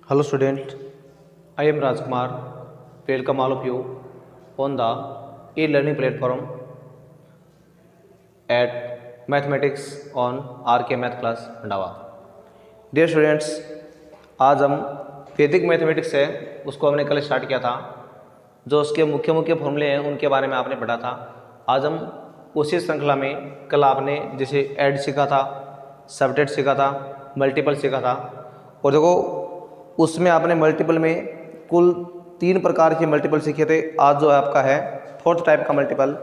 Hello student, I am Rajkumar. Welcome all of you on the e-learning platform at Mathematics on RK Math Class Mandava. Dear students, आज हम वैदिक mathematics है उसको हमने कल start किया था। जो उसके मुख्य मुख्य फॉर्मूले हैं उनके बारे में आपने पढ़ा था। आज हम उसी श्रृंखला में कल आपने जैसे ऐड सीखा था, सबट्रैक्ट सीखा था, मल्टीपल सीखा था। और देखो उसमें आपने मल्टीपल में कुल 3 प्रकार के मल्टीपल सीखे थे। आज जो आपका है 4th टाइप का मल्टीपल,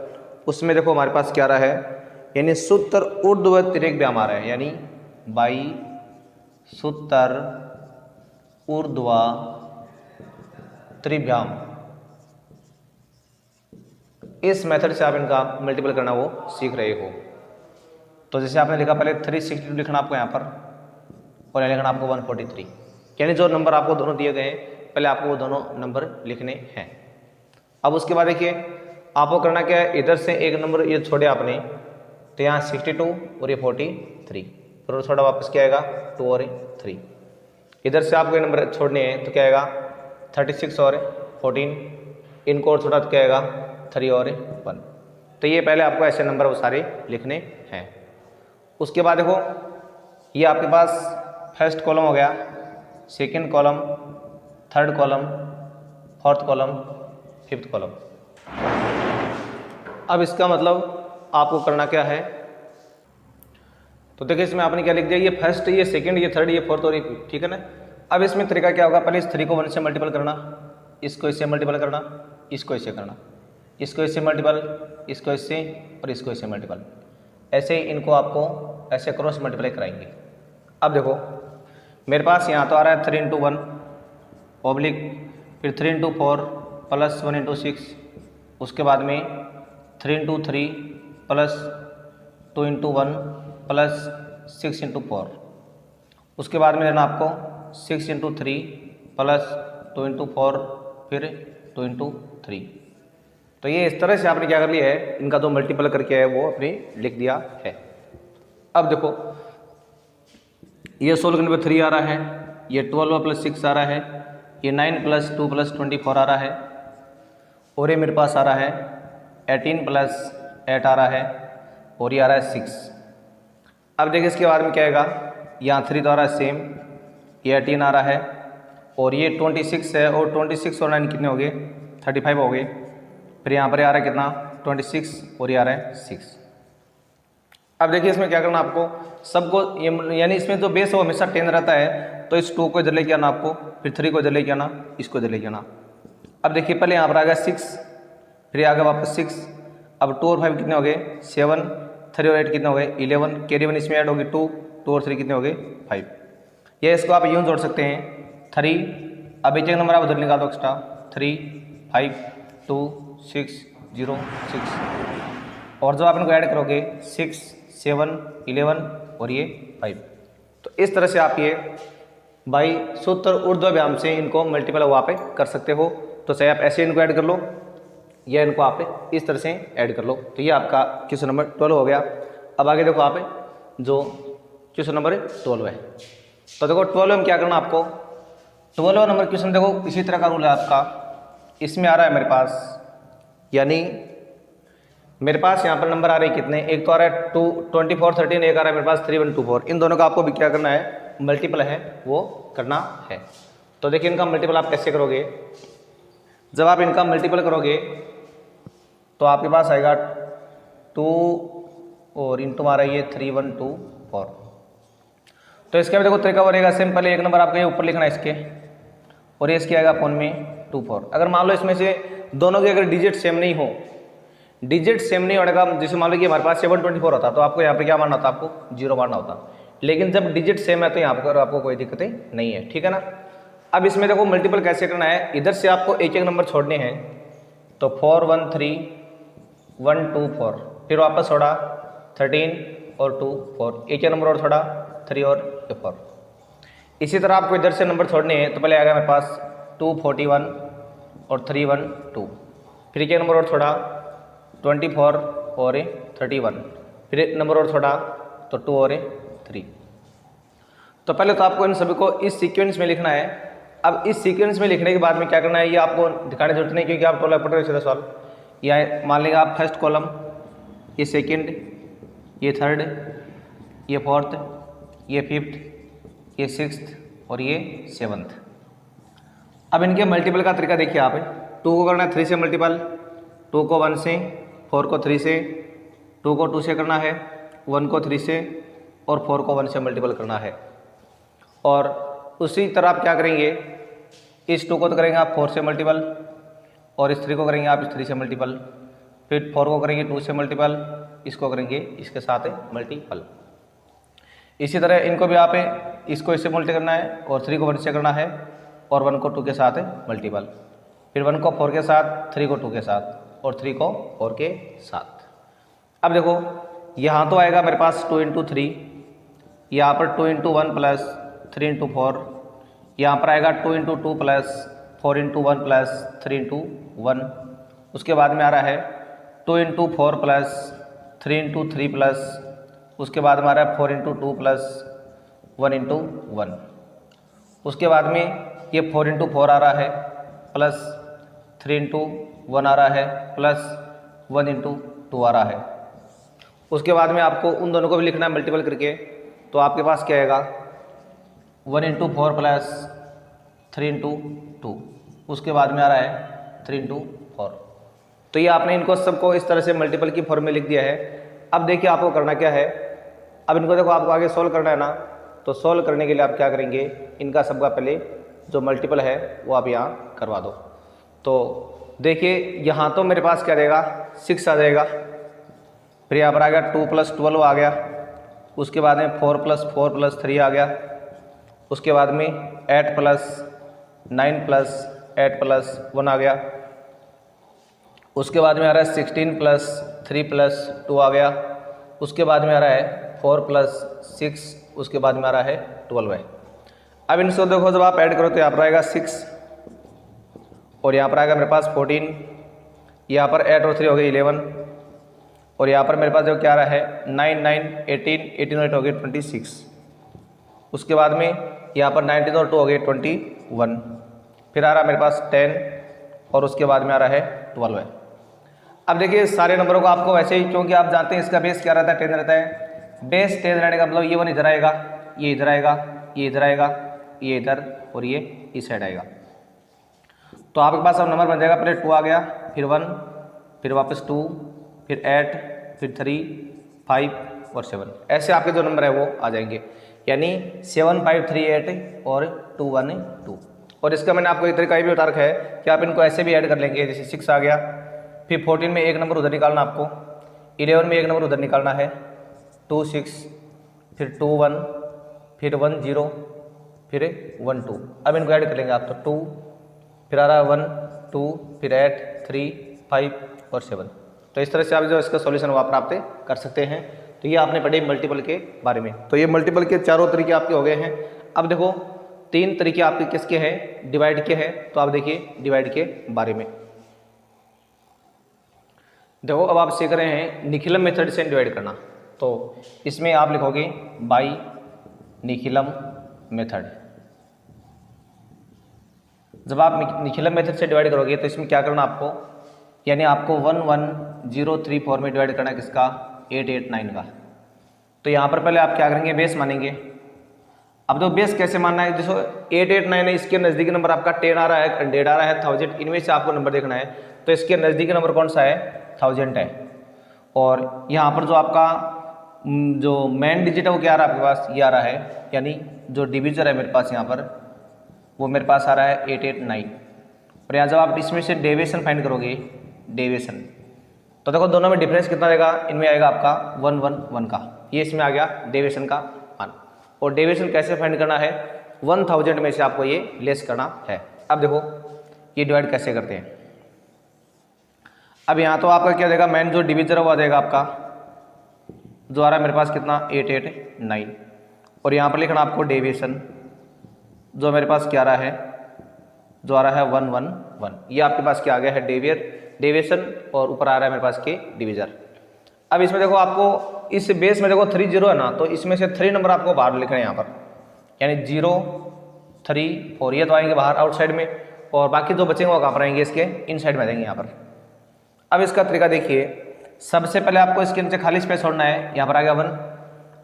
उसमें देखो हमारे पास क्या रहा है, यानी सूत्र ऊर्ध्व तिर्यक व्याम आ रहा है, यानी बाई सूत्र ऊर्ध्व त्रिव्याम। इस मेथड से आप इनका मल्टीपल करना वो सीख रहे हो। तो जैसे आपने लिखा पहले 362 लिखना आपको यहाँ पर, और यहाँ लिखना आपको 143, यानी जो नंबर आपको दोनों दिए गए हैं पहले आपको वो दोनों नंबर लिखने हैं। अब उसके बाद देखिए आपको करना क्या है, इधर से एक नंबर ये छोड़े आपने, तो यहाँ 62 और ये 43, फिर थोड़ा वापस क्या आएगा 2 और 3। इधर से आपको ये नंबर छोड़ने हैं तो क्या आएगा 36 और 14, इनको और थोड़ा तो क्या आएगा 3 और 1। तो ये पहले आपको ऐसे नंबर वो सारे लिखने हैं। उसके बाद देखो ये आपके पास फर्स्ट कॉलम हो गया, second column, third column, fourth column, fifth column. अब इसका मतलब आपको करना क्या है, तो देखिए इसमें आपने क्या लिख दिया, ये फर्स्ट, ये सेकंड, ये थर्ड, ये फोर्थ और ये फिफ्थ, ठीक है ना। अब इसमें तरीका क्या होगा, पहले इस 3 को 1 से मल्टीपल करना, इसको इससे मल्टीपल करना, इसको इससे करना, इसको इससे मल्टीपल, इसको इससे और इसको इससे मल्टीपल। ऐसे ही इनको आपको ऐसे क्रॉस मल्टीप्लाई कराएंगे। अब देखो मेरे पास यहाँ तो आ रहा है 3 × 1 ऑब्लिक, फिर 3 × 4 प्लस 1 × 6, उसके बाद में 3 × 3 प्लस 2 × 1 प्लस 6 × 4, उसके बाद में लेना आपको 6 × 3 प्लस 2 × 4 फिर 2 × 3। तो ये इस तरह से आपने क्या कर लिया है, इनका जो मल्टीपल करके है वो आपने लिख दिया है। अब देखो ये 16 करने पर 3 आ रहा है, ये 12 + 6 आ रहा है, ये 9 + 2 + 24 आ रहा है, और ये मेरे पास आ रहा है 18 + 8 आ रहा है, और ये आ रहा है 6। अब देखिए इसके बाद में क्या आएगा, यहाँ 3 तो आ रहा है सेम, ये 18 आ रहा है, और ये 26 है, और 26 और 9 कितने हो गए 35 हो गए। फिर यहाँ पर आ रहा है कितना 26, और ये आ रहा है 6। अब देखिए इसमें क्या करना आपको, सबको ये यानी इसमें जो बेस है वो हमेशा 10 रहता है, तो इस 2 को इधर लेके आना आपको, फिर 3 को इधर लेके आना, इसको इधर लेके आना। अब देखिए पहले यहाँ पर आ गया 6, फिर आ गया वापस 6। अब 2 और 5 कितने हो गए 7, 3 और 8 कितने हो गए 11, कैरी 1 इसमें ऐड होगी 2 और 3 कितने हो गए 5। ये इसको आप यूँ जोड़ सकते हैं 3, अब एक नंबर आप उधर निकाल दो एक्स्ट्रा, 3 5 2 6 0 6, और जब आप इनको ऐड करोगे 6 7 11 और ये 5। तो इस तरह से आप ये बाई सूत्र ऊर्ध्व व्याम से इनको मल्टीपल वहाँ पे कर सकते हो। तो चाहे आप ऐसे इनको ऐड कर लो या इनको आप इस तरह से ऐड कर लो। तो ये आपका क्वेश्चन नंबर 12 हो गया। अब आगे देखो आप जो क्वेश्चन नंबर 12 है, तो देखो 12 में क्या करना आपको, 12 नंबर क्वेश्चन देखो इसी तरह का रूल है आपका। इसमें आ रहा है मेरे पास, यानी मेरे पास यहाँ पर नंबर आ रहे हैं कितने, एक तो आ रहा है 24 13, एक आ रहा है मेरे पास 3124। इन दोनों का आपको भी क्या करना है, मल्टीपल है वो करना है। तो देखिए इनका मल्टीपल आप कैसे करोगे, जब आप इनका मल्टीपल करोगे तो आपके पास आएगा 2 और इंटू मारा ये 3124। तो इसके बाद देखो तरीका बनेगा सेम, पहले एक नंबर आपका ये ऊपर लिखना है इसके, और ये इसके आएगा फोन में 24। अगर मान लो इसमें से दोनों के अगर डिजिट सेम नहीं हो, डिजिट सेम नहीं होने का, जैसे मान लो कि हमारे पास 724 होता तो आपको यहाँ पे क्या मारना होता, आपको 0 मारना होता। लेकिन जब डिजिट सेम है तो यहाँ पर आपको कोई दिक्कतें नहीं है, ठीक है ना। अब इसमें देखो मल्टीपल कैसे करना है, इधर से आपको एक एक नंबर छोड़ने हैं। तो 4 1 3 1 2 4, फिर वापस छोड़ा 13 और 2 4, एक नंबर और छोड़ा 3 और 4। इसी तरह आपको इधर से नंबर छोड़ने हैं, तो पहले आएगा मेरे पास 2 41 और 3 1 2, फिर एक नंबर और छोड़ा 24 और 31, फिर एक नंबर और छोड़ा तो 2 और 3। तो पहले तो आपको इन सभी को इस सीक्वेंस में लिखना है। अब इस सीक्वेंस में लिखने के बाद में क्या करना है, ये आपको दिखाने की जरूरत नहीं, क्योंकि आप टोला पटर सीधा सवाल। या मान लेंगे आप फर्स्ट कॉलम, ये सेकंड, ये थर्ड, ये फोर्थ, ये फिफ्थ, ये सिक्स्थ और ये सेवन्थ। अब इनके मल्टीपल का तरीका देखिए आप, 2 को करना है 3 से मल्टीपल, 2 को 1 से, 4 को 3 से, 2 को 2 से करना है, 1 को 3 से और 4 को 1 से मल्टीपल करना है। और उसी तरह आप क्या करेंगे, इस 2 को तो करेंगे आप 4 से मल्टीपल और इस 3 को करेंगे आप इस 3 से मल्टीपल, फिर 4 को करेंगे 2 से मल्टीपल, इसको करेंगे इसके साथ मल्टीपल। इसी तरह इनको भी आप इसको इससे मल्टी करना है और 3 को 1 से करना है और 1 को 2 के साथ मल्टीपल, फिर 1 को 4 के साथ, 3 को 2 के साथ और 3 को 4 के साथ। अब देखो यहाँ तो आएगा मेरे पास 2 × 3, यहाँ पर 2 × 1 प्लस 3 × 4, यहाँ पर आएगा 2 × 2 प्लस 4 × 1 प्लस 3 × 1। उसके बाद में आ रहा है 2 × 4 प्लस 3 × 3 प्लस, उसके बाद में आ रहा है 4 × 2 प्लस 1 × 1। उसके बाद में ये 4 × 4 आ रहा है प्लस 3 × 1 आ रहा है प्लस 1 × 2 आ रहा है। उसके बाद में आपको उन दोनों को भी लिखना है मल्टीपल करके, तो आपके पास क्या आएगा 1 × 4 प्लस 3 × 2, उसके बाद में आ रहा है 3 × 4। तो ये आपने इनको सबको इस तरह से मल्टीपल की फॉर्म में लिख दिया है। अब देखिए आपको करना क्या है, अब इनको देखो आपको आगे सोल्व करना है ना, तो सोल्व करने के लिए आप क्या करेंगे, इनका सबका पहले जो मल्टीपल है वो आप यहाँ करवा दो। तो देखिए यहाँ तो मेरे पास क्या रहेगा 6 आ जाएगा, फिर यहाँ पर आ गया 2 + 12 आ गया, उसके बाद में 4 + 4 + 3 आ गया, उसके बाद में 8 + 9 + 8 + 1 आ गया, उसके बाद में आ रहा है 16 + 3 + 2 आ गया, उसके बाद में आ रहा है 4 + 6, उसके बाद में आ रहा है 12 है। अब इनको देखो जब आप ऐड करो तो यहाँ पर आएगा 6 और यहाँ पर आएगा मेरे पास 14, यहाँ पर 8 और 3 हो गए 11 और यहाँ पर मेरे पास जो क्या आ रहा है 9 9 18 18 और 8 हो गए 26। उसके बाद में यहाँ पर 19 और 2 हो गए 21, फिर आ रहा है मेरे पास 10 और उसके बाद में आ रहा है 12 है। अब देखिए सारे नंबरों को आपको वैसे ही, क्योंकि आप जानते हैं इसका बेस क्या रहता है 10 रहता है, बेस 10 रहने का मतलब ये 1 इधर आएगा, ये इधर आएगा, ये इधर आएगा, ये इधर और ये इस साइड आएगा। तो आपके पास अब नंबर बन जाएगा, पहले 2 आ गया, फिर 1, फिर वापस 2, फिर 8, फिर 3, 5 और 7, ऐसे आपके जो नंबर है वो आ जाएंगे, यानी 7 5 3 8 और 2 1 2। और इसका मैंने आपको एक तरीका भी बता रखा है कि आप इनको ऐसे भी ऐड कर लेंगे, जैसे 6 आ गया, फिर 14 में एक नंबर उधर निकालना आपको, 11 में एक नंबर उधर निकालना है, 2 6, फिर 2 1, फिर 1 0, फिर 1 2। अब इनको ऐड कर लेंगे आप, तो 2, फिर आ रहा है 1 2, फिर 8 3 5 और 7। तो इस तरह से आप जो इसका सॉल्यूशन वो आप प्राप्त कर सकते हैं। तो ये आपने पढ़े मल्टीपल के बारे में। तो ये मल्टीपल के चारों तरीके आपके हो गए हैं। अब देखो 3 तरीके आपके किसके हैं, डिवाइड के हैं। तो आप देखिए डिवाइड के बारे में देखो, अब आप सीख रहे हैं निखिलम मेथड से डिवाइड करना। तो इसमें आप लिखोगे बाय निखिलम मेथड। जब आप निखिलम मेथड से डिवाइड करोगे तो इसमें क्या करना आपको, यानी आपको 1 1 0 3 4 में डिवाइड करना है किसका, 8 8 9 का। तो यहाँ पर पहले आप क्या करेंगे, बेस मानेंगे। अब तो बेस कैसे मानना है, जैसे 8 8 9 है, इसके नज़दीकी नंबर आपका 10 आ रहा है, 100 आ रहा है, 1000, इनमें से आपको नंबर देखना है। तो इसके नज़दीकी नंबर कौन सा है, 1000 है। और यहाँ पर जो आपका जो मेन डिजिट है वो क्या आ रहा है आपके पास, ये आ रहा है, यानी जो डिविजर है मेरे पास यहाँ पर वो मेरे पास आ रहा है 8 8 9। और यहाँ जब आप इसमें से डेविएशन फाइंड करोगे, डेविएशन, तो देखो दोनों में डिफरेंस कितना रहेगा, इनमें आएगा आपका 1 1 1 का, ये इसमें आ गया डेविएशन का मान। और डेविएशन कैसे फाइंड करना है, 1000 में से आपको ये लेस करना है। अब देखो ये डिवाइड कैसे करते हैं। अब यहाँ तो आपका क्या देगा, मेन जो डिविजर है वो आ जाएगा आपका जो आ रहा है मेरे पास कितना, 8 8 9। और यहाँ पर लिखना आपको डेविएशन, जो मेरे पास क्या आ रहा है, जो आ रहा है 1 1 1। ये आपके पास क्या आ गया है, डेविएशन, और ऊपर आ रहा है मेरे पास के डिविजर। अब इसमें देखो आपको इस बेस में देखो 3 0 है ना, तो इसमें से 3 नंबर आपको बाहर लिखना है यहाँ पर, यानी 0 3 4 ये तो आएंगे बाहर आउटसाइड में, और बाकी जो बचेंगे वो कहाँ पर आएंगे, इसके इनसाइड में आ जाएंगे यहाँ पर। अब इसका तरीका देखिए, सबसे पहले आपको इसके नीचे खाली स्पेस छोड़ना है, यहाँ पर आ गया 1,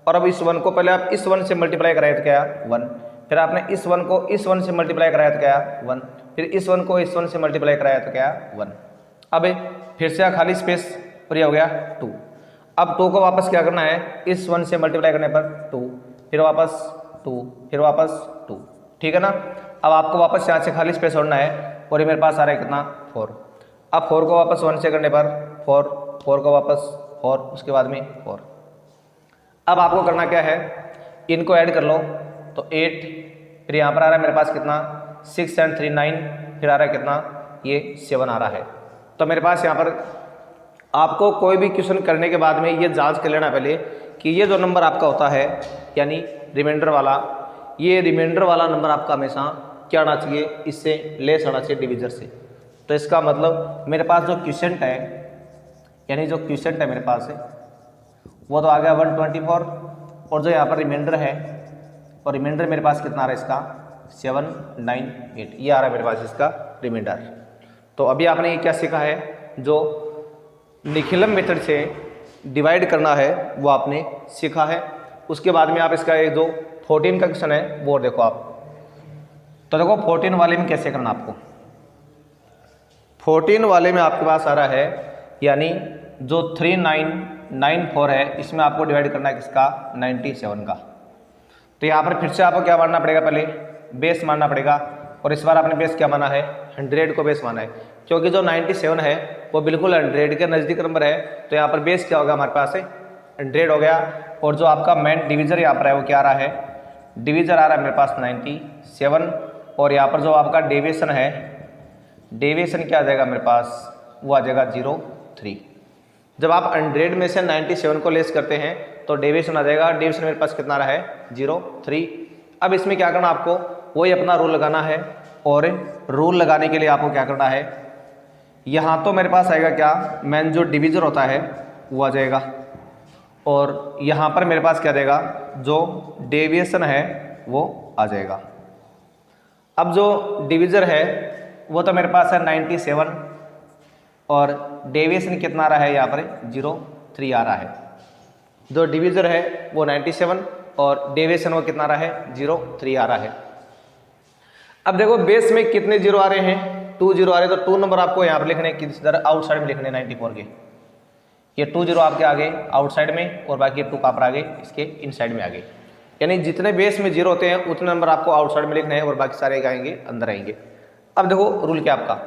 और अब इस 1 को पहले आप इस 1 से मल्टीप्लाई कराए तो क्या 1, फिर आपने इस 1 को इस 1 से मल्टीप्लाई कराया तो क्या 1, फिर इस 1 को इस 1 से मल्टीप्लाई कराया तो क्या 1। अब फिर से खाली स्पेस और ये हो गया 2। अब 2 को वापस क्या करना है, इस 1 से मल्टीप्लाई करने पर 2, फिर वापस 2, फिर वापस 2, ठीक है ना। अब आपको वापस यहाँ से खाली स्पेस छोड़ना है, और ये मेरे पास आ रहा है कितना 4। अब 4 को वापस 1 से करने पर 4, 4 को वापस 4, उसके बाद में 4। अब आपको करना क्या है, इनको ऐड कर लो तो 8, फिर यहाँ पर आ रहा है मेरे पास कितना 6 and 3 9, फिर आ रहा है कितना ये 7 आ रहा है। तो मेरे पास यहाँ पर आपको कोई भी क्वेश्चन करने के बाद में ये जांच कर लेना पहले कि ये जो नंबर आपका होता है यानी रिमाइंडर वाला, ये रिमाइंडर वाला नंबर आपका हमेशा क्या आना चाहिए, इससे लेस आना चाहिए डिविजर से। तो इसका मतलब मेरे पास जो क्वेश्चन है यानी जो क्वेश्चन है मेरे पास है वो तो आ गया 124, और जो यहाँ पर रिमाइंडर है और रिमाइंडर मेरे पास कितना आ रहा है इसका 7 9 8, ये आ रहा है मेरे पास इसका रिमाइंडर। तो अभी आपने ये क्या सीखा है, जो निखिलम मेथड से डिवाइड करना है वो आपने सीखा है। उसके बाद में आप इसका ये जो 14 का क्वेश्चन है वो देखो आप। तो देखो 14 वाले में कैसे करना आपको, 14 वाले में आपके पास आ रहा है यानी जो 3994 है इसमें आपको डिवाइड करना है किसका 97 का। तो यहाँ पर फिर से आपको क्या मानना पड़ेगा, पहले बेस मानना पड़ेगा, और इस बार आपने बेस क्या माना है 100 को बेस माना है, क्योंकि जो 97 है वो बिल्कुल 100 के नज़दीक नंबर है। तो यहाँ पर बेस क्या होगा हमारे पास है 100 हो गया, और जो आपका मेन डिवीज़र यहाँ पर है वो क्या आ रहा है, डिवीज़र आ रहा है मेरे पास 97, और यहाँ पर जो आपका डेविएशन है, डेविएशन क्या आ जाएगा मेरे पास, वो आ जाएगा 03। जब आप 100 में से 97 को लेस करते हैं तो डेविएशन आ जाएगा, डेविएशन मेरे पास कितना रहा है 03। अब इसमें क्या करना आपको, वही अपना रूल लगाना है, और रूल लगाने के लिए आपको क्या करना है, यहाँ तो मेरे पास आएगा क्या मेन जो डिवीज़र होता है वो आ जाएगा, और यहाँ पर मेरे पास क्या देगा जो डेविएशन है वो आ जाएगा। अब जो डिवीज़र है वो तो मेरे पास है 97, और डेविएशन कितना आ रहा है यहाँ पर 03 आ रहा है। जो डिवीज़र है वो 97 और डेविएशन वो कितना आ रहा है 03 आ रहा है। अब देखो बेस में कितने जीरो आ रहे हैं, 2 जीरो आ रहे हैं, तो 2 नंबर आपको यहाँ पर लिखने हैं, किस तरह आउटसाइड में लिखने 94 के, ये 2 जीरो आपके आगे आउटसाइड में, और बाकी 2 कहाँ पर आगे इसके इनसाइड में आगे। यानी जितने बेस में जीरो होते हैं उतने नंबर आपको आउटसाइड में लिखने हैं, और बाकी सारे आएंगे अंदर आएंगे। अब देखो रूल क्या आपका,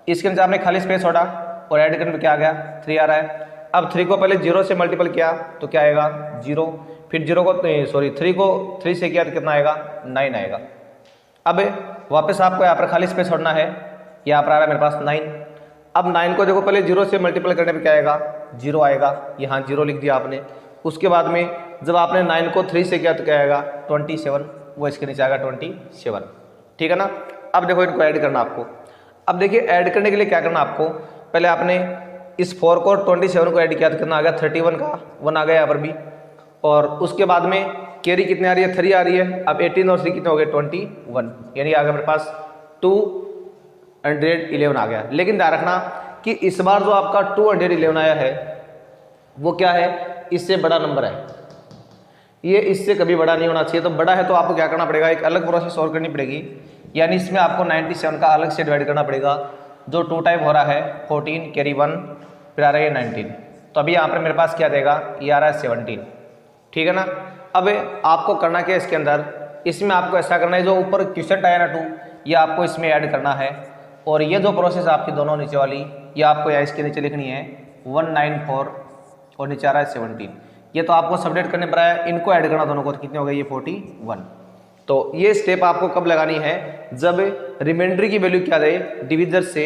इसके अंदर आपने खाली स्पेस छोड़ा और ऐड करने पर क्या आ गया 3 आ रहा है। अब 3 को पहले 0 से मल्टीपल किया तो क्या आएगा 0, फिर 0 को 3 को 3 से किया तो कितना आएगा 9 आएगा। अब वापस आपको यहाँ पर खाली स्पेस छोड़ना है, यहाँ पर आ रहा है मेरे पास 9। अब 9 को देखो पहले 0 से मल्टीपल करने पे क्या आएगा 0 आएगा, यहाँ 0 लिख दिया आपने। उसके बाद में जब आपने 9 को 3 से किया तो क्या आएगा 27, वो इसके नीचे आएगा 27, ठीक है ना। अब देखो इनको ऐड करना आपको। अब देखिए ऐड करने के लिए क्या करना आपको, पहले आपने इस 4 को 27 को ऐड किया तो कितना आ गया 31 का 1 आ गया यहाँ पर भी, और उसके बाद में कैरी कितनी आ रही है 3 आ रही है। अब 18 और 3 कितने हो गए 21, यानी आ गया मेरे पास 211 आ गया। लेकिन ध्यान रखना कि इस बार जो आपका 211 आया है वो क्या है, इससे बड़ा नंबर है, ये इससे कभी बड़ा नहीं होना चाहिए। तो बड़ा है तो आपको क्या करना पड़ेगा, एक अलग प्रोसेस और करनी पड़ेगी, यानी इसमें आपको 97 का अलग से डिवाइड करना पड़ेगा। जो 2 टाइप हो रहा है 14 कैरी 1, फिर आ रहा है 19, तो अभी यहाँ पर मेरे पास क्या देगा, ये आ रहा है 17, ठीक है ना। अब आपको करना क्या है इसके अंदर, इसमें आपको ऐसा करना है जो ऊपर क्वेश्चन आया ना 2, ये आपको इसमें ऐड करना है, और ये जो प्रोसेस आपकी दोनों नीचे वाली ये आपको यहाँ इसके नीचे लिखनी है 194 और नीचे आ रहा है 17, ये तो आपको सबडेट करने पर आया, इनको ऐड करना दोनों को, तो कितने हो गए ये 41। तो ये स्टेप आपको कब लगानी है, जब रिमाइंडर की वैल्यू क्या आ जाए डिविजर से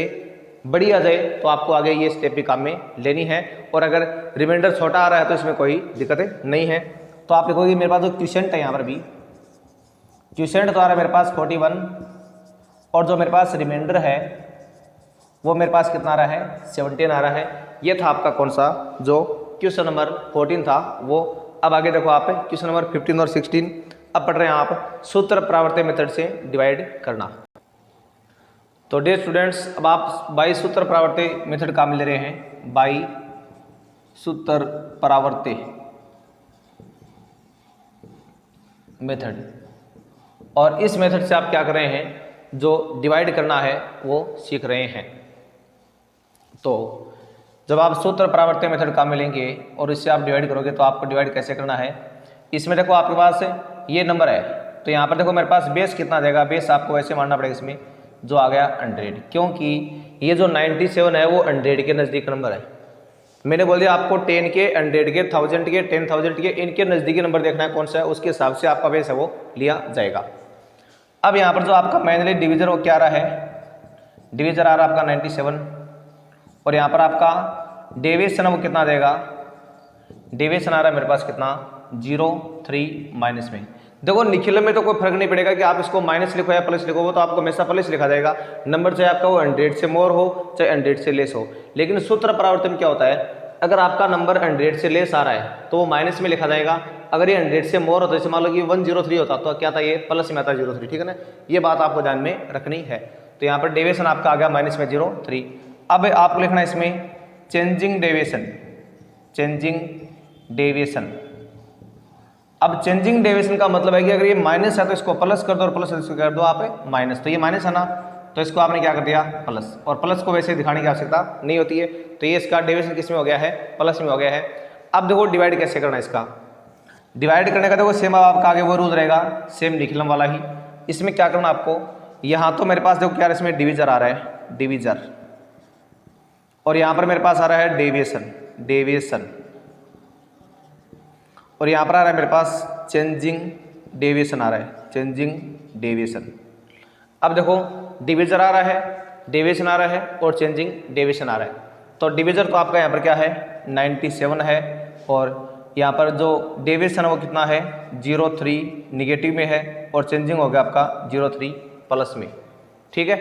बड़ी आ जाए, तो आपको आगे ये स्टेप भी काम में लेनी है। और अगर रिमाइंडर छोटा आ रहा है तो इसमें कोई दिक्कत नहीं है। तो आप लिखोगे मेरे पास जो क्वेश्चन है यहाँ पर भी क्वेश्चन तो आ रहा है मेरे पास 41, और जो मेरे पास रिमाइंडर है वो मेरे पास कितना आ रहा है 17 आ रहा है। ये था आपका कौन सा, जो क्वेश्चन नंबर 14 था वो। अब आगे देखो आप क्वेश्चन नंबर 15 और 16, अब पढ़ रहे हैं आप सूत्र परावर्ती मेथड से डिवाइड करना। तो डियर स्टूडेंट्स, अब आप बाई सूत्र परावर्ती मेथड काम ले रहे हैं, बाई सूत्र परावर्ती मेथड। और इस मेथड से आप क्या कर रहे हैं, जो डिवाइड करना है वो सीख रहे हैं। तो जब आप सूत्र परावर्ती मेथड काम में लेंगे और इससे आप डिवाइड करोगे तो आपको डिवाइड कैसे करना है, इसमें देखो आपके पास ये नंबर है, तो यहाँ पर देखो मेरे पास बेस कितना देगा, बेस आपको वैसे मानना पड़ेगा इसमें, जो आ गया 100, क्योंकि ये जो 97 है वो 100 के नज़दीक नंबर है। मैंने बोल दिया आपको 10 के, 100 के, 1000 के, 10,000 के, इनके नज़दीकी नंबर देखना है कौन सा है, उसके हिसाब से आपका बेस है वो लिया जाएगा। अब यहाँ पर जो आपका मैनुअली डिवीजर वो क्या आ रहा है, डिवीजर आ रहा है आपका 97, और यहाँ पर आपका डेविएशन वो कितना देगा, डेविएशन आ रहा है मेरे पास कितना 0.3 माइनस में। देखो निखिल में तो कोई फर्क नहीं पड़ेगा कि आप इसको माइनस लिखो या प्लस लिखो, वो तो आपको हमेशा प्लस लिखा जाएगा नंबर, चाहे आपका वो 100 से मोर हो चाहे 100 से लेस हो। लेकिन सूत्र परावर्तन क्या होता है, अगर आपका नंबर 100 से लेस आ रहा है तो वो माइनस में लिखा जाएगा, अगर ये 100 से मोर होता है, जैसे मान लो कि 103 होता तो क्या था, ये प्लस में आता 03, ठीक है ना, ये बात आपको ध्यान में रखनी है। तो यहाँ पर डेविएशन आपका आ गया माइनस में 0.3। अब आपको लिखना है इसमें चेंजिंग डेविएशन, चेंजिंग डेविएशन। अब चेंजिंग डेविएशन का मतलब है कि अगर ये माइनस है तो इसको प्लस कर दो, और प्लस इसको कर दो आप माइनस, तो ये माइनस है ना, तो इसको आपने क्या कर दिया प्लस, और प्लस को वैसे दिखाने की आवश्यकता नहीं होती है, तो ये इसका डेविएशन किस में हो गया है, प्लस में हो गया है। अब देखो डिवाइड कैसे करना है इसका, डिवाइड करने का देखो सेम आपका आगे वो रूल रहेगा, सेम निखिलम वाला ही। इसमें क्या करना आपको, यहाँ तो मेरे पास देखो क्या इसमें डिवीजर आ रहा है, डिवीजर, और यहाँ पर मेरे पास आ रहा है डेविएशन, डेविएशन, और यहाँ पर आ रहा है मेरे पास चेंजिंग डेविएशन आ रहा है, चेंजिंग डेविएशन। अब देखो डिवीजर आ रहा है, डेविएशन आ रहा है, और चेंजिंग डेविएशन आ रहा है। तो डिवीजर तो आपका यहाँ पर क्या है 97 है, और यहाँ पर जो डेविएशन है वो कितना है 0.3 निगेटिव में है, और चेंजिंग हो गया आपका 0.3 प्लस में, ठीक है।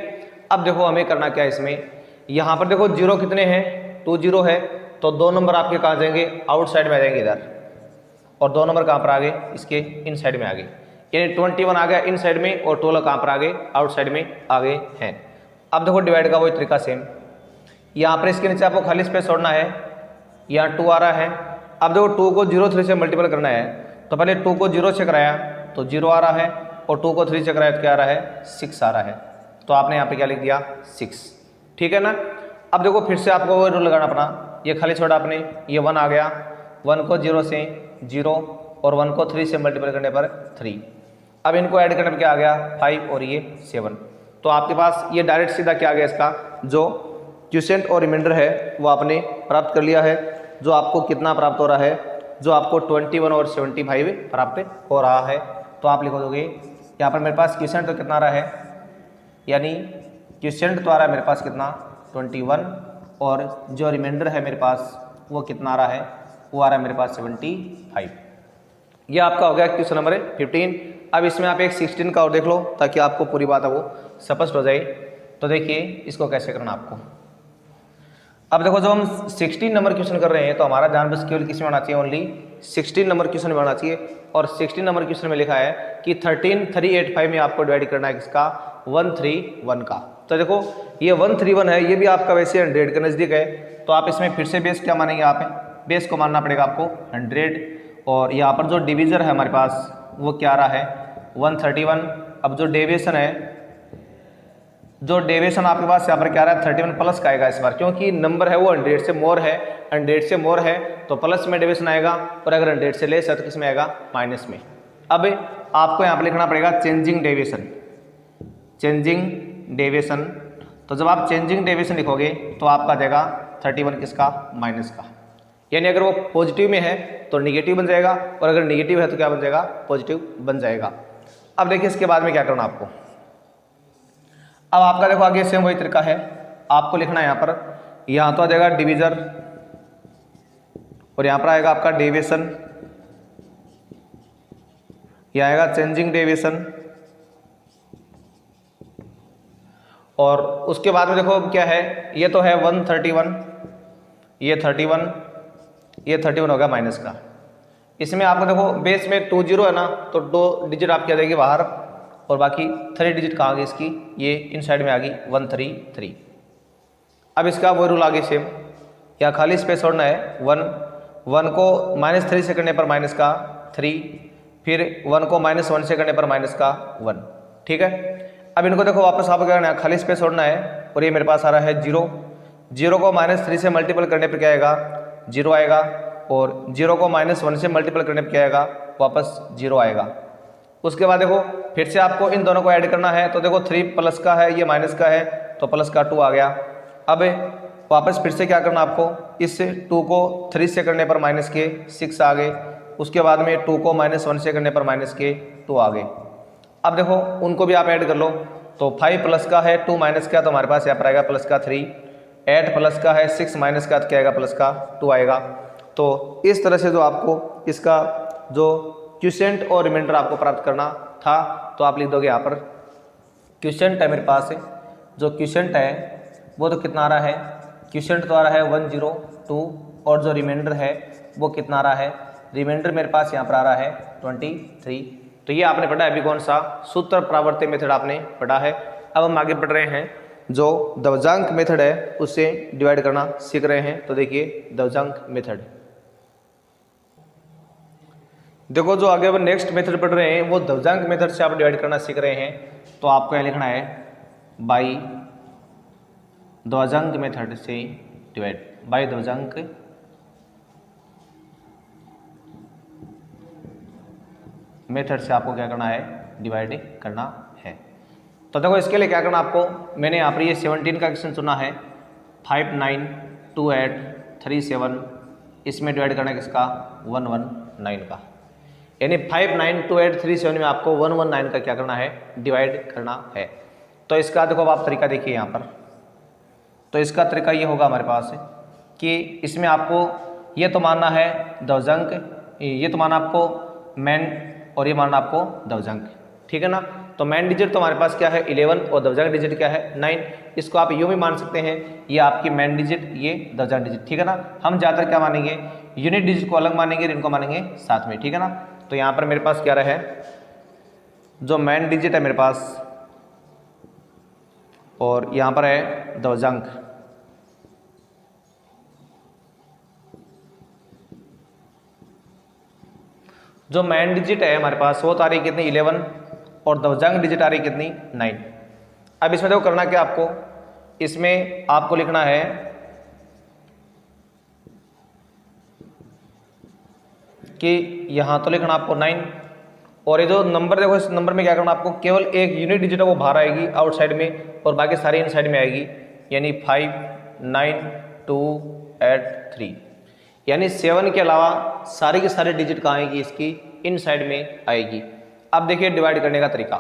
अब देखो हमें करना क्या है इसमें, यहाँ पर देखो 0 कितने हैं 2 0 है, तो 2 नंबर आपके कहाँ जाएंगे, आउटसाइड में आ जाएंगे इधर, और 2 नंबर कहाँ पर आ गए, इसके इन साइड में आ गए, यानी 21 आ गया इन साइड में, और 12 कहाँ पर आ गए, आउटसाइड में आ गए हैं। अब देखो डिवाइड का वही तरीका सेम, यहाँ पर इसके नीचे आपको खाली स्पेस छोड़ना है, यहाँ 2 आ रहा है। अब देखो 2 को 0.3 से मल्टीपल करना है, तो पहले 2 को 0 से कराया तो 0 आ रहा है, और 2 को 3 से कराया तो क्या आ रहा है 6 आ रहा है, तो आपने यहाँ पे क्या लिख दिया 6, ठीक है ना। अब देखो फिर से आपको वो रूल लगाना अपना, ये खाली छोड़ा आपने, ये 1 आ गया, 1 को 0 से 0, और 1 को 3 से मल्टीपल करने पर 3। अब इनको ऐड करने पर क्या आ गया 5, और ये 7। तो आपके पास ये डायरेक्ट सीधा क्या आ गया, इसका जो क्वोशिएंट और रिमाइंडर है वो आपने प्राप्त कर लिया है, जो आपको कितना प्राप्त हो रहा है, जो आपको 21 और 75 प्राप्त हो रहा है। तो आप लिख दोगे यहाँ पर मेरे पास क्वोशिएंट तो कितना आ रहा है, यानी क्वोशिएंट तो आ रहा है मेरे पास कितना 21, और जो रिमाइंडर है मेरे पास वो कितना आ रहा है, वो आ रहा है मेरे पास 75। ये आपका हो गया क्वेश्चन नंबर 15। अब इसमें आप एक 16 का और देख लो ताकि आपको पूरी बात है वो स्पष्ट हो जाए। तो देखिए इसको कैसे करना आपको। अब देखो जब हम 16 नंबर क्वेश्चन कर रहे हैं तो हमारा ध्यान बस केवल किस में होना चाहिए, ओनली 16 नंबर क्वेश्चन में होना चाहिए। और 16 नंबर क्वेश्चन में लिखा है कि 13385 में आपको डिवाइड करना है किसका, 131 का। तो देखो ये 131 है, ये भी आपका वैसे 100 के नज़दीक है, तो आप इसमें फिर से बेस क्या मानेंगे, आप बेस को मानना पड़ेगा आपको 100। और यहाँ पर जो डिवीजर है हमारे पास वो क्या आ रहा है 131। अब जो डेविएशन है, जो डेविएशन आपके पास यहाँ पर क्या आ रहा है 31 प्लस का आएगा इस बार, क्योंकि नंबर है वो 100 से मोर है, 100 से मोर है तो प्लस में डेविएशन आएगा, और अगर 100 से लेस है तो किस में आएगा, माइनस में। अब आपको यहाँ पर लिखना पड़ेगा चेंजिंग डेविएशन, चेंजिंग डेविएशन। तो जब आप चेंजिंग डेविएशन लिखोगे तो आपका जाएगा 31 किसका, माइनस का, यानी अगर वो पॉजिटिव में है तो निगेटिव बन जाएगा, और अगर निगेटिव है तो क्या बन जाएगा, पॉजिटिव बन जाएगा। अब देखिए इसके बाद में क्या करना आपको। अब आपका देखो आगे सेम वही तरीका है, आपको लिखना है यहाँ पर, यहाँ तो आ जाएगा डिवीजर और यहाँ पर आएगा आपका डेविएशन, यह आएगा चेंजिंग डेविएशन। और उसके बाद में देखो क्या है, ये तो है 131, ये 31, ये 31 होगा माइनस का, इसमें आपको देखो बेस में 2 0 है ना, तो 2 डिजिट आपकी आ जाएगी बाहर और बाकी 3 डिजिट कहाँ आ गई इसकी, ये इन साइड में आ गई 1 3 3। अब इसका वो रूल आगे सेम, यहाँ खाली स्पेस छोड़ना है 1 को -3 से करने पर माइनस का 3, फिर 1 को -1 से करने पर माइनस का 1। ठीक है, अब इनको देखो वापस आपको क्या करना है, खाली स्पेस छोड़ना है और ये मेरे पास आ रहा है 0 को -3 से मल्टीपल करने पर क्या आएगा, 0 आएगा, और 0 को -1 से मल्टीपल करने पर क्या आएगा, वापस 0 आएगा। उसके बाद देखो फिर से आपको इन दोनों को ऐड करना है, तो देखो 3 प्लस का है, ये माइनस का है, तो प्लस का 2 आ गया। अब वापस फिर से क्या करना आपको, इस 2 को 3 से करने पर माइनस के 6 आ गए, उसके बाद में 2 को -1 से करने पर माइनस के 2 आ गए। अब देखो उनको भी आप ऐड कर लो, तो 5 प्लस का है 2 माइनस का, तो हमारे पास यहाँ पर आएगा प्लस का 3, 8 प्लस का है 6 माइनस का, तो क्या आएगा, प्लस का 2 आएगा। तो इस तरह से जो आपको इसका जो क्वोशिएंट और रिमाइंडर आपको प्राप्त करना था, तो आप लिख दोगे यहाँ पर क्वोशिएंट है मेरे पास, जो क्वोशिएंट है वो तो कितना आ रहा है, क्वोशिएंट तो आ रहा है 102, और जो रिमाइंडर है वो कितना आ रहा है, रिमाइंडर मेरे पास यहाँ पर आ रहा है 23। तो ये आपने पढ़ा है अभी कौन सा, सूत्र प्रावर्त मेथड आपने पढ़ा है। अब हम आगे बढ़ रहे हैं, जो दवजांक मेथड है उससे डिवाइड करना सीख रहे हैं। तो देखिए दवजांक मेथड, देखो जो आगे अब नेक्स्ट मेथड पढ़ रहे हैं वो दवजांक मेथड से आप डिवाइड करना सीख रहे हैं। तो आपको यहाँ लिखना है बाई दवजांक मेथड से डिवाइड, बाई दवजांक मेथड से आपको क्या करना है, डिवाइड करना है। तो देखो इसके लिए क्या करना आपको, मैंने यहाँ पर ये 17 का क्वेश्चन चुना है, 5 9 2 8 3 7, इसमें डिवाइड करना है किसका, 119 का, यानी 5 9 2 8 3 7 में आपको 119 का क्या करना है, डिवाइड करना है। तो इसका देखो अब आप तरीका देखिए यहाँ पर, तो इसका तरीका ये होगा हमारे पास कि इसमें आपको ये तो मानना है दवजांक, ये तो मानना आपको मेन, और ये मानना आपको दवजांक, ठीक है ना। तो मेन डिजिट तो हमारे पास क्या है 11, और दवजांक डिजिट क्या है 9। इसको आप यूँ भी मान सकते हैं, ये आपकी मेन डिजिट, ये दवजांक डिजिट, ठीक है ना। हम ज़्यादातर क्या मानेंगे, यूनिट डिजिट को अलग मानेंगे, इनको मानेंगे साथ में, ठीक है ना। तो यहाँ पर मेरे पास क्या रहा है, जो मेन डिजिट है मेरे पास, और यहाँ पर है दवजांक। जो मेन डिजिट है हमारे पास वो तो आ रही कितनी 11, और दवजांक डिजिट आ रही कितनी 9। अब इसमें देखो करना क्या आपको, इसमें आपको लिखना है कि यहाँ तो लिखना आपको 9, और ये जो नंबर देखो, इस नंबर में क्या करना आपको, केवल एक यूनिट डिजिट है वो बाहर आएगी आउटसाइड में, और बाकी सारी इनसाइड में आएगी, यानी 5 9 2 8 3, यानी 7 के अलावा सारी की सारी डिजिट कहाँ आएगी, इसकी इनसाइड में आएगी। अब देखिए डिवाइड करने का तरीका,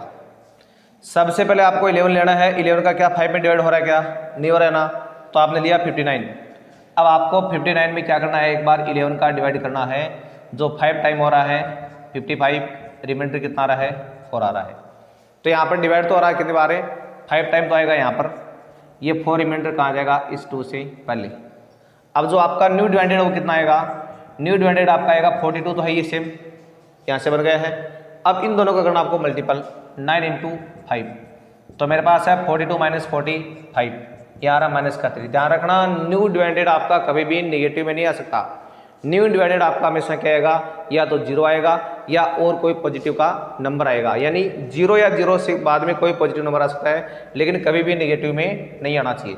सबसे पहले आपको 11 लेना है, 11 का क्या 5 में डिवाइड हो रहा है, क्या नहीं हो रहा है ना, तो आपने लिया 59। अब आपको 59 में क्या करना है, एक बार 11 का डिवाइड करना है, जो 5 टाइम हो रहा है 55, रिमाइंडर कितना आ रहा है 4 आ रहा है। तो यहाँ पर डिवाइड तो हो रहा है कितनी बार है, 5 टाइम तो आएगा यहाँ पर, ये 4 रिमाइंडर कहाँ जाएगा, इस 2 से पहले। अब जो आपका न्यू डिवाइडेड है वो कितना आएगा, न्यू डिवाइडेड आपका आएगा 42, तो है ये सेम, यहाँ से बन गया है। अब इन दोनों का करना आपको मल्टीपल, 9 × 5, तो मेरे पास है 42 - 45, यहाँ रहा माइनस का 3। ध्यान रखना न्यू डिवाइडेड आपका कभी भी नेगेटिव में नहीं आ सकता, न्यू डिवाइडेड आपका हमेशा क्या आएगा, या तो 0 आएगा या और कोई पॉजिटिव का नंबर आएगा, यानी 0 या 0 से बाद में कोई पॉजिटिव नंबर आ सकता है, लेकिन कभी भी नेगेटिव में नहीं आना चाहिए।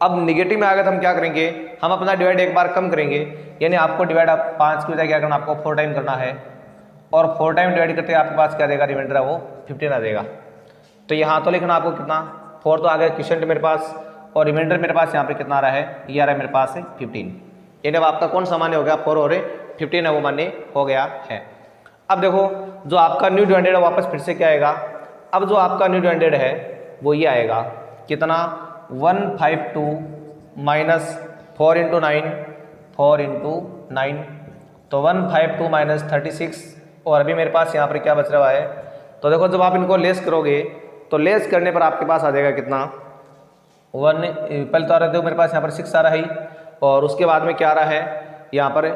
अब नेगेटिव में आ गया तो हम क्या करेंगे, हम अपना डिवाइड एक बार कम करेंगे, यानी आपको डिवाइड 5 की बजाय क्या करना, आपको 4 टाइम करना है, और 4 टाइम डिवाइड करते आपके पास क्या देगा, रिमाइंडर है वो 15 आ जाएगा। तो यहाँ तो लिखना आपको कितना, 4 तो आ गया क्वोशिएंट मेरे पास, और रिमाइंडर मेरे पास यहाँ पे कितना आ रहा है, ये आ रहा है मेरे पास है 15, यानी अब आपका कौन सा मान्य हो गया, 4 और 15 है वो मान्य हो गया है। अब देखो जो आपका न्यू डिवाइडेड है वापस फिर से क्या आएगा, अब जो आपका न्यू डिवाइडेड है वो ये आएगा कितना, 152 - 4 × 9, 4 × 9, तो 152 - 36, और अभी मेरे पास यहाँ पर क्या बच रहा है, तो देखो जब आप इनको लेस करोगे तो लेस करने पर आपके पास आ जाएगा कितना, 1 पहले तो आ रहा है मेरे पास यहाँ पर 6 आ रहा है, और उसके बाद में क्या आ रहा है यहाँ पर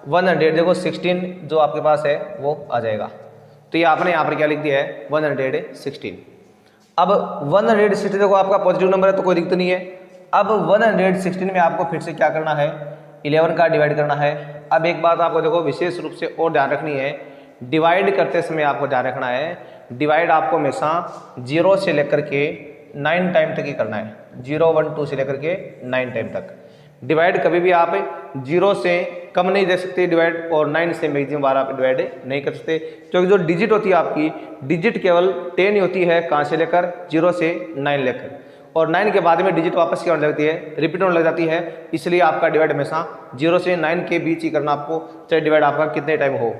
100 देखो 16 जो आपके पास है वो आ जाएगा। तो ये आपने यहाँ पर क्या लिख दिया है 116। अब 116 देखो आपका पॉजिटिव नंबर है तो कोई दिक्कत नहीं है। अब 116 में आपको फिर से क्या करना है 11 का डिवाइड करना है। अब एक बात आपको देखो विशेष रूप से और ध्यान रखनी है, डिवाइड करते समय आपको ध्यान रखना है डिवाइड आपको हमेशा 0 से लेकर के 9 टाइम तक ही करना है। 0 1 2 से लेकर के 9 टाइम तक डिवाइड कभी भी आप 0 से कम नहीं दे सकते डिवाइड, और 9 से मैक्सिमम बार आप डिवाइड नहीं कर सकते, क्योंकि जो डिजिट होती है आपकी डिजिट केवल 10 ही होती है, कहाँ से लेकर 0 से 9 लेकर, और 9 के बाद में डिजिट वापस क्या होने लगती है रिपीट होने लग जाती है। इसलिए आपका डिवाइड हमेशा 0 से 9 के बीच ही करना आपको, चाहे डिवाइड आपका कितने टाइम हो।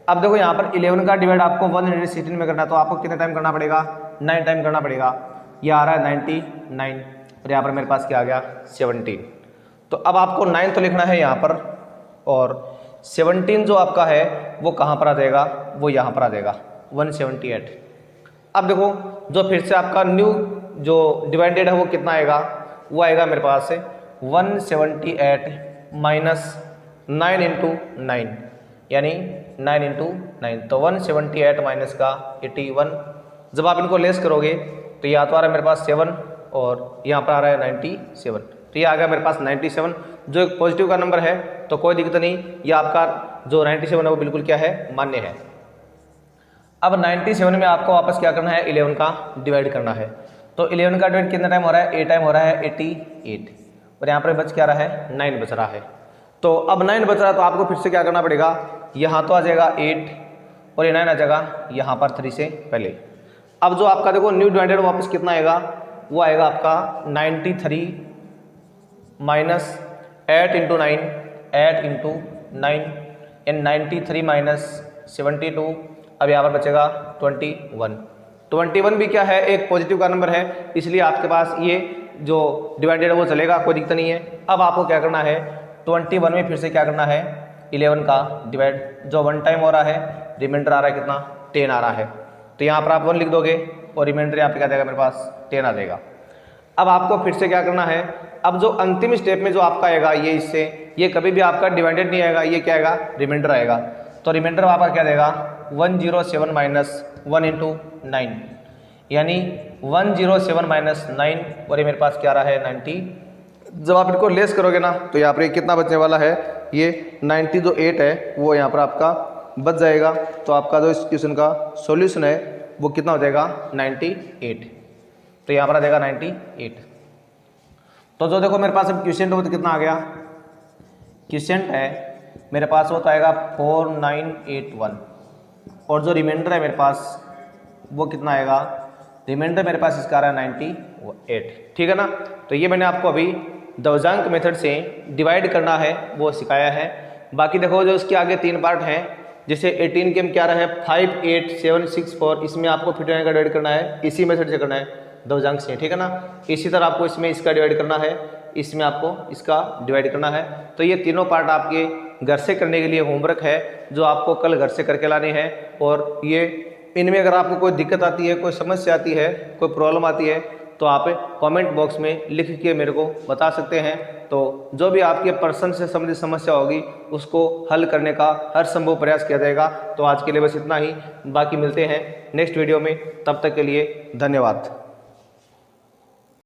अब देखो यहाँ पर 11 का डिवाइड आपको 116 में करना है तो आपको कितने टाइम करना पड़ेगा 9 टाइम करना पड़ेगा। ये आ रहा है 99 और यहाँ पर मेरे पास क्या आ गया 17। तो अब आपको 9 तो लिखना है यहाँ पर, और 17 जो आपका है वो कहाँ पर आ जाएगा, वो यहाँ पर आ जाएगा 178। अब देखो जो फिर से आपका न्यू जो डिवाइडेड है वो कितना आएगा, वो आएगा मेरे पास 178 माइनस 9 इंटू 9 यानी 9 इंटू 9, तो 178 माइनस का 81। जब आप इनको लेस करोगे तो यहाँ तो आ रहा है मेरे पास 7 और यहाँ पर आ रहा है 97, तो ये आ गया मेरे पास 97 जो एक पॉजिटिव का नंबर है, तो कोई दिक्कत नहीं, ये आपका जो 97 है वो बिल्कुल क्या है मान्य है। अब 97 में आपको वापस क्या करना है 11 का डिवाइड करना है। तो 11 का डिवाइड कितना टाइम हो रहा है 8 टाइम हो रहा है 88, और यहाँ पर बच क्या रहा है 9 बच रहा है। तो अब 9 बच रहा है तो आपको फिर से क्या करना पड़ेगा, यहाँ तो आ जाएगा 8 और ये 9 आ जाएगा यहाँ पर 3 से पहले। अब जो आपका देखो न्यू डिवाइडेड वापस कितना आएगा, वो आएगा आपका 93 minus 8 into 9 8 into 9 and 93 minus 72। अब यहाँ पर बचेगा 21 भी क्या है एक पॉजिटिव का नंबर है, इसलिए आपके पास ये जो डिवाइडेड है वो चलेगा, कोई दिक्कत नहीं है। अब आपको क्या करना है 21 में फिर से क्या करना है 11 का डिवाइड, जो 1 टाइम हो रहा है, रिमाइंडर आ रहा है कितना 10 आ रहा है, तो यहाँ पर आप 1 लिख दोगे और रिमाइंडर यहाँ पे क्या देगा मेरे पास 10 आ जाएगा। अब आपको फिर से क्या करना है, अब जो अंतिम स्टेप में जो आपका आएगा ये इससे ये कभी भी आपका डिवाइडेड नहीं आएगा, ये क्या आएगा रिमाइंडर आएगा। तो रिमाइंडर आपका क्या देगा 107 माइनस 1 इंटू 9 यानी 107 माइनस 9 और ये मेरे पास क्या रहा है 90। जब आप इनको लेस करोगे ना तो यहाँ पर कितना बचने वाला है, ये 90 जो 8 है वो यहाँ पर आपका बच जाएगा। तो आपका जो इस क्वेश्चन का सॉल्यूशन है वो कितना हो जाएगा 98, तो यहाँ पर आ जाएगा 98। तो जो देखो मेरे पास अब क्वेश्चन हो तो कितना आ गया, क्वेश्चन है मेरे पास वो तो आएगा 4981 और जो रिमाइंडर है मेरे पास वो कितना आएगा, रिमाइंडर मेरे पास इसका आ रहा है 98, ठीक है ना। तो ये मैंने आपको अभी दवजांक मेथड से डिवाइड करना है वो सिखाया है। बाकी देखो जो इसके आगे 3 पार्ट हैं, जैसे 18 के हम क्या रहा है 5 8 7 6 4, इसमें आपको 59 का डिवाइड करना है, इसी मेथड से करना है दवजांक से, ठीक है ना। इसी तरह आपको इसमें इसका डिवाइड करना है, इसमें आपको इसका डिवाइड करना है। तो ये तीनों पार्ट आपके घर से करने के लिए होमवर्क है जो आपको कल घर से करके लाने हैं। और ये इनमें अगर आपको कोई दिक्कत आती है, कोई समस्या आती है, कोई प्रॉब्लम आती है तो आप कमेंट बॉक्स में लिख के मेरे को बता सकते हैं। तो जो भी आपके पर्सन से संबंधित समस्या होगी उसको हल करने का हर संभव प्रयास किया जाएगा। तो आज के लिए बस इतना ही, बाकी मिलते हैं नेक्स्ट वीडियो में, तब तक के लिए धन्यवाद।